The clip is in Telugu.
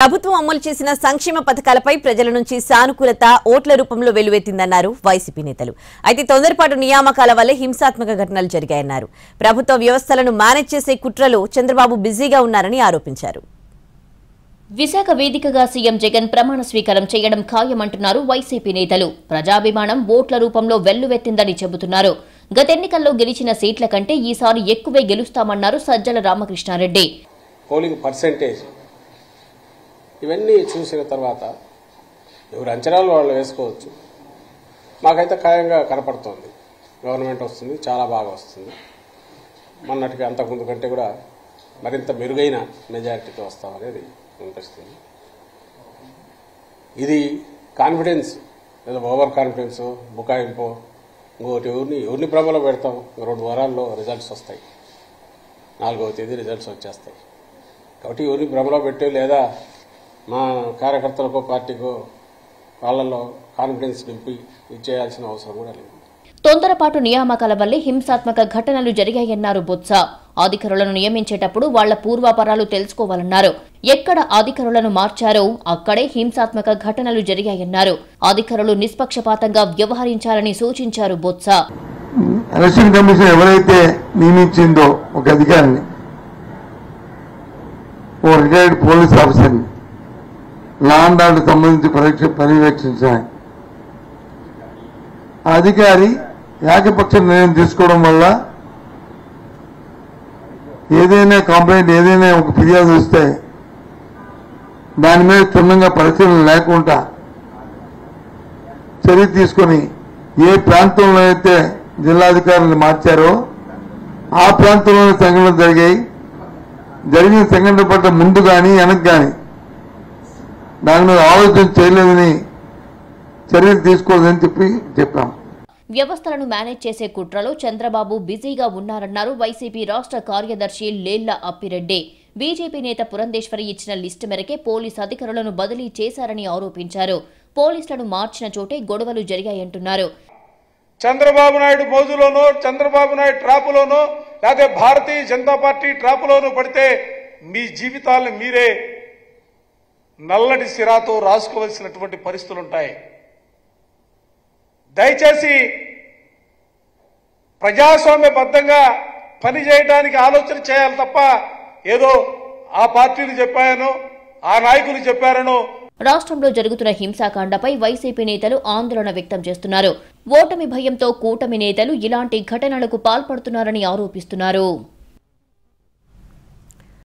ప్రభుత్వం అమలు చేసిన సంక్షేమ పథకాలపై ప్రజల నుంచి సానుకూలత ఓట్ల రూపంలో వెలువెత్తిందన్నారు వైసీపీ నేతలు. అయితే తొందరపాటు నియామకాల వల్లే హింసాత్మక ఘటనలు జరిగాయన్నారు. ప్రభుత్వ వ్యవస్థలను మేనేజ్ చేసే కుట్రలో చంద్రబాబు బిజీగా ఉన్నారని ఆరోపించారు. విశాఖ వేదికగా సీఎం జగన్ ప్రమాణ స్వీకారం చేయడం ఖాయమంటున్నారు వైసీపీ నేతలు. ప్రజాభిమానం ఓట్ల రూపంలో వెల్లువెత్తిందని చెబుతున్నారు. గత ఎన్నికల్లో గెలిచిన సీట్ల కంటే ఈసారి ఎక్కువే గెలుస్తామన్నారు సజ్జల రామకృష్ణారెడ్డి. పోలింగ్ పర్సెంటేజ్ ఇవన్నీ చూసిన తర్వాత ఎవరు అంచనాలు వాళ్ళు వేసుకోవచ్చు. మాకైతే ఖాయంగా కనపడుతోంది. గవర్నమెంట్ వస్తుంది, చాలా బాగా వస్తుంది. మొన్నటికి అంతకుముందు కంటే కూడా మరింత మెరుగైన మెజారిటీతో వస్తామనేది అనిపిస్తుంది. ఇది కాన్ఫిడెన్స్ లేదా ఓవర్ కాన్ఫిడెన్స్ బుకాయింపు ఇంకోటి ఎవరిని భ్రమలో పెడతాం. 2 వారాల్లో రిజల్ట్స్ వస్తాయి. 4వ తేదీ రిజల్ట్స్ వచ్చేస్తాయి. కాబట్టి ఎవరిని భ్రమలో పెట్టే లేదా మా కార్యకర్తలకో పార్టీకో వాళ్ళల్లో కాన్ఫిడెన్స్ నింపి ఇచ్చేయాల్సిన అవసరం కూడా లేదు. తొందరపాటు నియామకాల వల్లే హింసాత్మక ఘటనలు జరిగాయన్నారు బొత్స. అధికారులను నియమించేటప్పుడు వాళ్ల పూర్వాపరాలు తెలుసుకోవాలన్నారు. ఎక్కడ అధికారులను మార్చారో అక్కడే హింసాత్మక ఘటనలు జరిగాయన్నారు. అధికారులు నిష్పక్షపాతంగా వ్యవహరించాలని సూచించారు బొత్స. ఎలక్షన్ కమిషన్ ఎవరైతే నియమించిందో ఒక అధికారిని, ఓ రిటైర్డ్ పోలీస్ ఆఫీసర్ని లా అండ్ ఆర్డర్ సంబంధించి పర్యవేక్షించాలి. ఆ అధికారి ఏకపక్ష నిర్ణయం తీసుకోవడం వల్ల ఏదైనా కంప్లైంట్, ఏదైనా ఒక ఫిర్యాదు వస్తే దాని మీద క్షుణ్ణంగా పరిశీలన లేకుండా చర్య తీసుకొని ఏ ప్రాంతంలో అయితే జిల్లాధికారులను మార్చారో ఆ ప్రాంతంలోనే సంఘటనలు జరిగాయి. జరిగిన సంఘటన పట్ల ముందు కానీ వెనక్కి కానీ దాని మీద ఆలోచన చేయలేదని చర్యలు తీసుకోలేదని చెప్పాం. వ్యవస్థలను మేనేజ్ చేసే కుట్రలో చంద్రబాబు బిజీగా ఉన్నారన్నారు వైసీపీ రాష్ట్ర కార్యదర్శి లేళ్ల అప్పిరెడ్డి. బీజేపీ నేత పురంధేశ్వరి ఇచ్చిన లిస్టు మేరకే పోలీసు అధికారులను బదిలీ చేశారని ఆరోపించారు. పోలీసులను మార్చిన చోటే గొడవలు జరిగాయంటున్నారు. చంద్రబాబు నాయుడు మోజులోనో, చంద్రబాబు నాయుడు ట్రాపులోనో, లేదా భారతీయ జనతా పార్టీ ట్రాపులోనో పడితే మీ జీవితాలను మీరే నల్లటి సిరాతో రాసుకోవలసినటువంటి పరిస్థితులుంటాయి. దయచేసి ప్రజాస్వామ్యబద్ధంగా పనిచేయడానికి ఆలోచన చేయాలి తప్ప ఏదో ఆ పార్టీలు చెప్పాయనో ఆ నాయకులు చెప్పారనో. రాష్ట్రంలో జరుగుతున్న హింసాకాండపై వైసీపీ నేతలు ఆందోళన వ్యక్తం చేస్తున్నారు. ఓటమి భయంతో కూటమి నేతలు ఇలాంటి ఘటనలకు పాల్పడుతున్నారని ఆరోపిస్తున్నారు.